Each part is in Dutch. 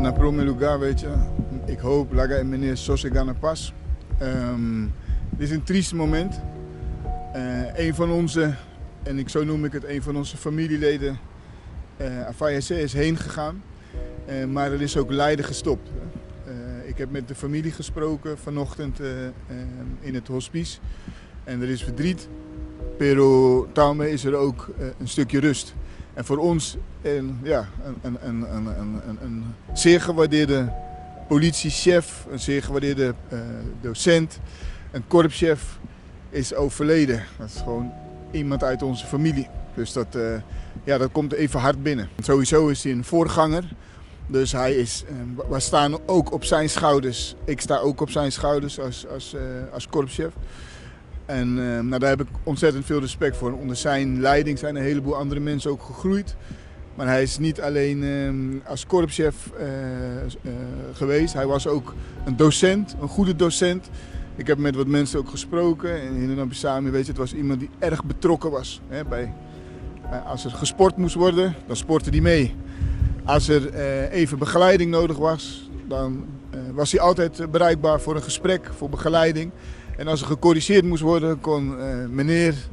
Na primeiro lugar, weet je, ik hoop dat ik meneer Sosega na paz. Dit is een triest moment. Een van onze, en zo noem ik het, een van onze familieleden, Afayese, is heen gegaan. Maar er is ook lijden gestopt. Ik heb met de familie gesproken vanochtend in het hospice. En er is verdriet, pero daarmee is er ook een stukje rust. En voor ons een zeer gewaardeerde politiechef, een zeer gewaardeerde docent, een korpschef is overleden. Dat is gewoon iemand uit onze familie. Dus dat komt even hard binnen. Sowieso is hij een voorganger. Dus we staan ook op zijn schouders. Ik sta ook op zijn schouders als korpschef. En daar heb ik ontzettend veel respect voor. Onder zijn leiding zijn een heleboel andere mensen ook gegroeid. Maar hij is niet alleen als korpschef geweest. Hij was ook een docent, een goede docent. Ik heb met wat mensen ook gesproken. En in Nambisami, weet je, het was iemand die erg betrokken was. Als er gesport moest worden, dan sportte hij mee. Als er even begeleiding nodig was, dan was hij altijd bereikbaar voor een gesprek, voor begeleiding. En als er gecorrigeerd moest worden, kon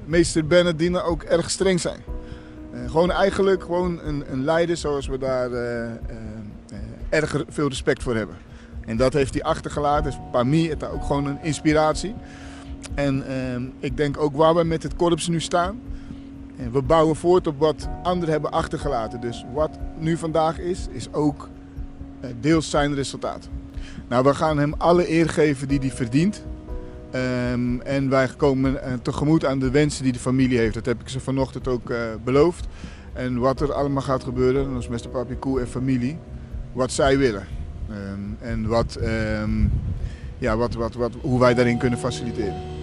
meester Bernardine ook erg streng zijn. Gewoon een leider zoals we daar erg veel respect voor hebben. En dat heeft hij achtergelaten. Dus Pami is daar ook gewoon een inspiratie. En ik denk ook waar we met het korps nu staan. We bouwen voort op wat anderen hebben achtergelaten. Dus wat nu vandaag is ook deels zijn resultaat. Nou, we gaan hem alle eer geven die hij verdient. En wij komen tegemoet aan de wensen die de familie heeft. Dat heb ik ze vanochtend ook beloofd. En wat er allemaal gaat gebeuren, als Mr. Papikou en familie, wat zij willen. En hoe wij daarin kunnen faciliteren.